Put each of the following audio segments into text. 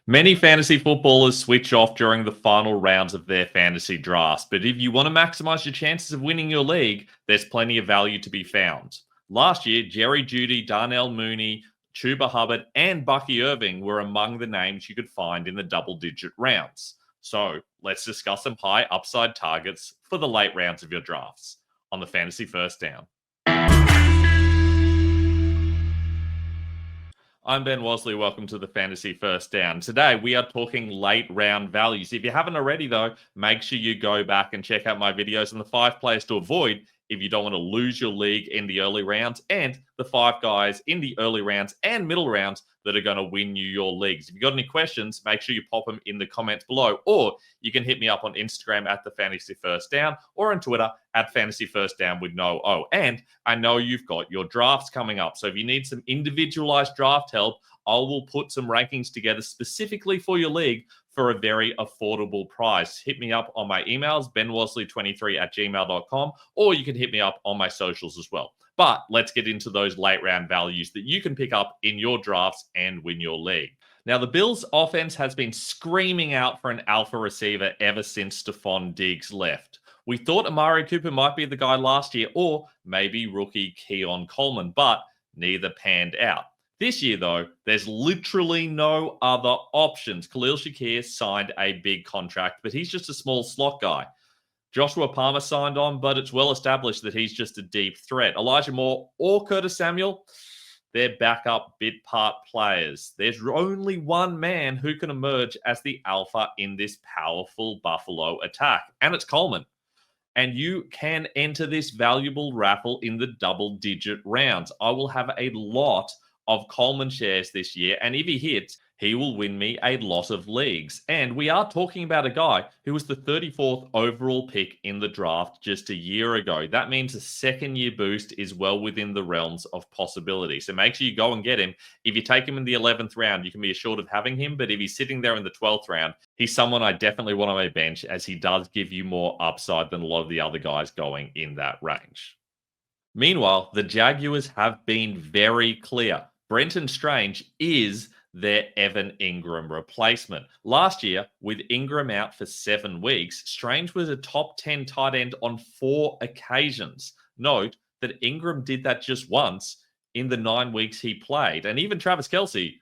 Many fantasy footballers switch off during the final rounds of their fantasy drafts, but if you want to maximize your chances of winning your league, there's plenty of value to be found. Last year, Jerry Jeudy, Darnell Mooney, Chuba Hubbard, and Bucky Irving were among the names you could find in the double-digit rounds. So let's discuss some high upside targets for the late rounds of your drafts on the Fantasy First Down. I'm Ben Wasley. Welcome to the Fantasy First Down. Today, we are talking late round values. If you haven't already, though, make sure you go back and check out my videos on the 5 players to avoid if you don't want to lose your league in the early rounds, and the 5 guys in the early rounds and middle rounds that are going to win you your leagues. If you've got any questions, make sure you pop them in the comments below, or you can hit me up on Instagram at the Fantasy First Down or on Twitter at Fantasy First Down with no O. And I know you've got your drafts coming up, so if you need some individualized draft help, I will put some rankings together specifically for your league for a very affordable price. Hit me up on my emails, benwasley23@gmail.com, or you can hit me up on my socials as well. But let's get into those late round values that you can pick up in your drafts and win your league. Now, the Bills' offense has been screaming out for an alpha receiver ever since Stephon Diggs left. We thought Amari Cooper might be the guy last year, or maybe rookie Keon Coleman, but neither panned out. This year, though, there's literally no other options. Khalil Shakir signed a big contract, but he's just a small slot guy. Joshua Palmer signed on, but it's well established that he's just a deep threat. Elijah Moore or Curtis Samuel, they're backup bit part players. There's only one man who can emerge as the alpha in this powerful Buffalo attack, and it's Coleman. And you can enter this valuable raffle in the double-digit rounds. I will have a lot of Coleman shares this year, and if he hits, he will win me a lot of leagues. And we are talking about a guy who was the 34th overall pick in the draft just a year ago. That means a second-year boost is well within the realms of possibility. So make sure you go and get him. If you take him in the 11th round, you can be assured of having him. But if he's sitting there in the 12th round, he's someone I definitely want on my bench, as he does give you more upside than a lot of the other guys going in that range. Meanwhile, the Jaguars have been very clear. Brenton Strange is their Evan Ingram replacement. Last year, with Ingram out for 7 weeks, Strange was a top 10 tight end on 4 occasions. Note that Ingram did that just once in the 9 weeks he played. And even Travis Kelce,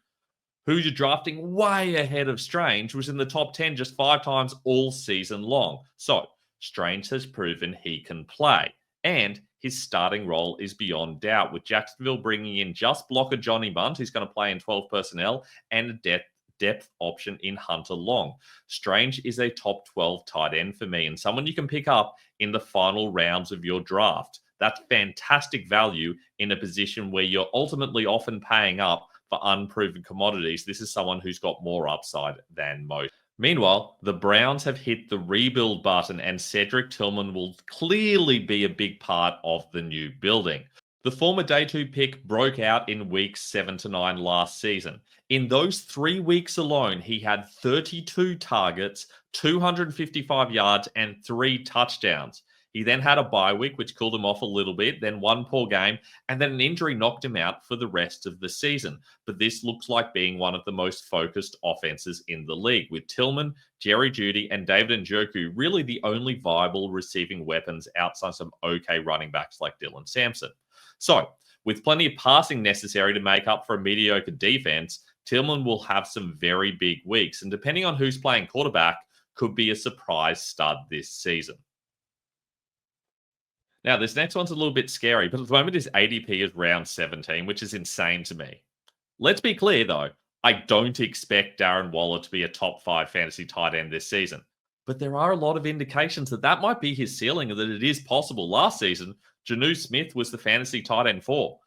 who you're drafting way ahead of Strange, was in the top 10 just 5 times all season long. So, Strange has proven he can play. And his starting role is beyond doubt, with Jacksonville bringing in just blocker Johnny Bunt, who's going to play in 12 personnel, and a depth option in Hunter Long. Strange is a top 12 tight end for me, and someone you can pick up in the final rounds of your draft. That's fantastic value in a position where you're ultimately often paying up for unproven commodities. This is someone who's got more upside than most. Meanwhile, the Browns have hit the rebuild button, and Cedric Tillman will clearly be a big part of the new building. The former day 2 pick broke out in weeks 7 to 9 last season. In those 3 weeks alone, he had 32 targets, 255 yards, and 3 touchdowns. He then had a bye week, which cooled him off a little bit, then one poor game, and then an injury knocked him out for the rest of the season. But this looks like being one of the most focused offenses in the league, with Tillman, Jerry Jeudy, and David Njoku really the only viable receiving weapons outside some okay running backs like Dylan Sampson. So, with plenty of passing necessary to make up for a mediocre defense, Tillman will have some very big weeks, and depending on who's playing quarterback, could be a surprise stud this season. Now, this next one's a little bit scary, but at the moment his ADP is round 17, which is insane to me. Let's be clear, though. I don't expect Darren Waller to be a top 5 fantasy tight end this season. But there are a lot of indications that that might be his ceiling and that it is possible. Last season, Jonnu Smith was the fantasy tight end 4.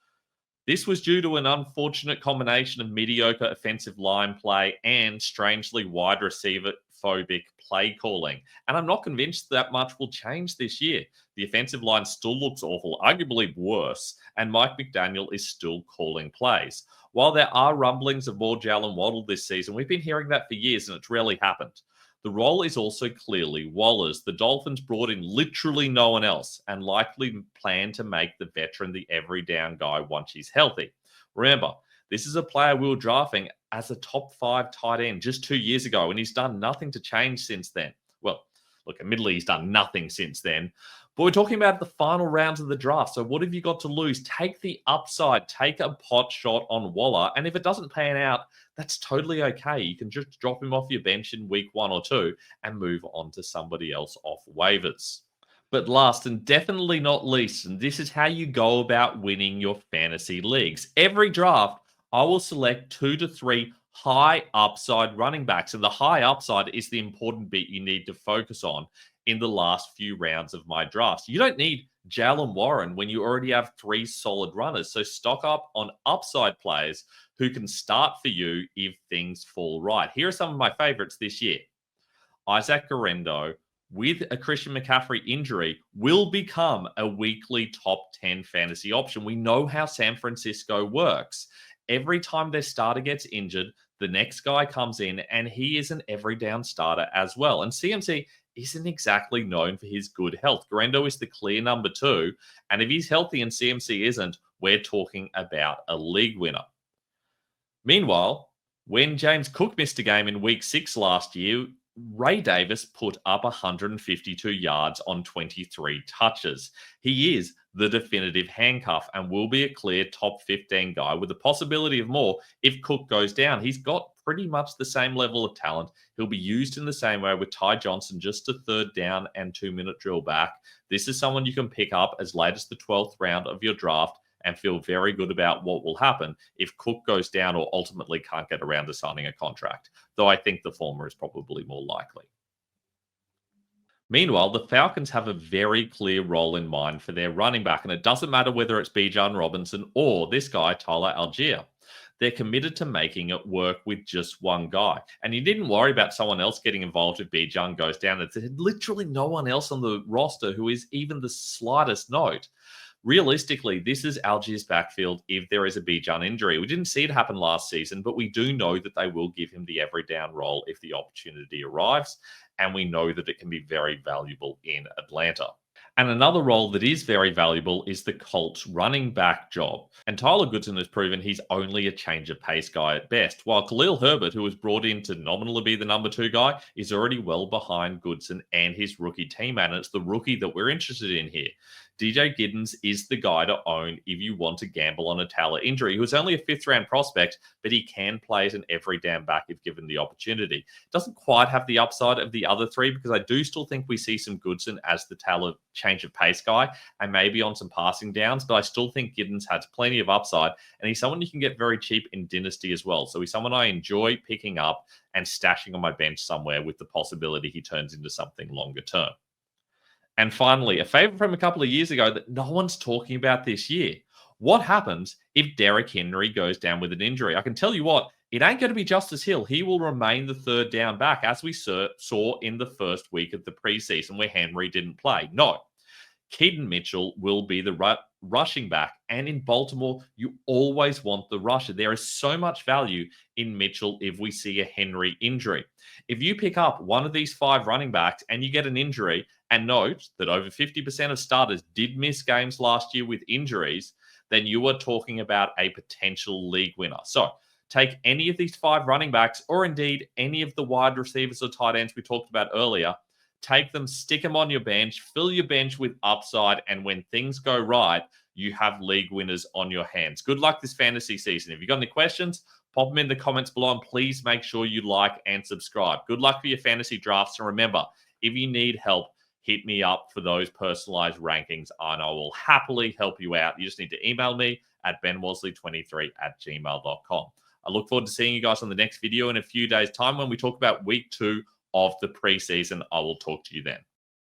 This was due to an unfortunate combination of mediocre offensive line play and strangely wide receiver phobic play calling. And I'm not convinced that much will change this year. The offensive line still looks awful, arguably worse, and Mike McDaniel is still calling plays. While there are rumblings of more Jalen Waddle this season, we've been hearing that for years and it's rarely happened. The role is also clearly Waller's. The Dolphins brought in literally no one else and likely plan to make the veteran the every down guy once he's healthy. Remember, this is a player we were drafting as a top 5 tight end just 2 years ago, and he's done nothing to change since then. Well, look, admittedly, he's done nothing since then. But we're talking about the final rounds of the draft. So what have you got to lose? Take the upside. Take a pot shot on Waller. And if it doesn't pan out, that's totally okay. You can just drop him off your bench in week 1 or 2 and move on to somebody else off waivers. But last and definitely not least, and this is how you go about winning your fantasy leagues. Every draft, I will select 2 to 3 high upside running backs. And the high upside is the important bit you need to focus on in the last few rounds of my drafts. You don't need Jalen Warren when you already have 3 solid runners. So stock up on upside players who can start for you if things fall right. Here are some of my favorites this year. Isaac Guerrero, with a Christian McCaffrey injury, will become a weekly top 10 fantasy option. We know how San Francisco works. Every time their starter gets injured, the next guy comes in and he is an every down starter as well. And CMC isn't exactly known for his good health. Guerrero is the clear number 2. And if he's healthy and CMC isn't, we're talking about a league winner. Meanwhile, when James Cook missed a game in week 6 last year, Ray Davis put up 152 yards on 23 touches. He is the definitive handcuff and will be a clear top 15 guy with the possibility of more if Cook goes down. He's got pretty much the same level of talent. He'll be used in the same way with Ty Johnson, just a 3rd down and 2-minute drill back. This is someone you can pick up as late as the 12th round of your draft and feel very good about what will happen if Cook goes down or ultimately can't get around to signing a contract, though I think the former is probably more likely. Meanwhile, the Falcons have a very clear role in mind for their running back, and it doesn't matter whether it's Bijan Robinson or this guy, Tyler Algier. They're committed to making it work with just one guy. And you didn't worry about someone else getting involved if Bijan goes down. There's literally no one else on the roster who is even the slightest note. Realistically, this is Algier's backfield if there is a Bijan injury. We didn't see it happen last season, but we do know that they will give him the every down role if the opportunity arrives, and we know that it can be very valuable in Atlanta. And another role that is very valuable is the Colts running back job. And Tyler Goodson has proven he's only a change of pace guy at best, while Khalil Herbert, who was brought in to nominally be the number 2 guy, is already well behind Goodson and his rookie teammate. And it's the rookie that we're interested in here. DJ Giddens is the guy to own if you want to gamble on a Tyler injury. He was only a 5th round prospect, but he can play as an every down back if given the opportunity. Doesn't quite have the upside of the other 3 because I do still think we see some Goodson as the Tyler change of pace guy and maybe on some passing downs, but I still think Giddens has plenty of upside and he's someone you can get very cheap in Dynasty as well. So he's someone I enjoy picking up and stashing on my bench somewhere with the possibility he turns into something longer term. And finally, a favorite from a couple of years ago that no one's talking about this year. What happens if Derrick Henry goes down with an injury? I can tell you what, it ain't going to be Justice Hill. He will remain the 3rd down back, as we saw in the first week of the preseason where Henry didn't play. No, Keaton Mitchell will be the rushing back. And in Baltimore, you always want the rusher. There is so much value in Mitchell if we see a Henry injury. If you pick up one of these 5 running backs and you get an injury, and note that over 50% of starters did miss games last year with injuries, then you are talking about a potential league winner. So take any of these 5 running backs, or indeed any of the wide receivers or tight ends we talked about earlier, take them, stick them on your bench, fill your bench with upside, and when things go right, you have league winners on your hands. Good luck this fantasy season. If you've got any questions, pop them in the comments below, and please make sure you like and subscribe. Good luck for your fantasy drafts, and remember, if you need help, hit me up for those personalized rankings, and I will happily help you out. You just need to email me at benwasley23@gmail.com. I look forward to seeing you guys on the next video in a few days' time when we talk about week 2 of the preseason. I will talk to you then.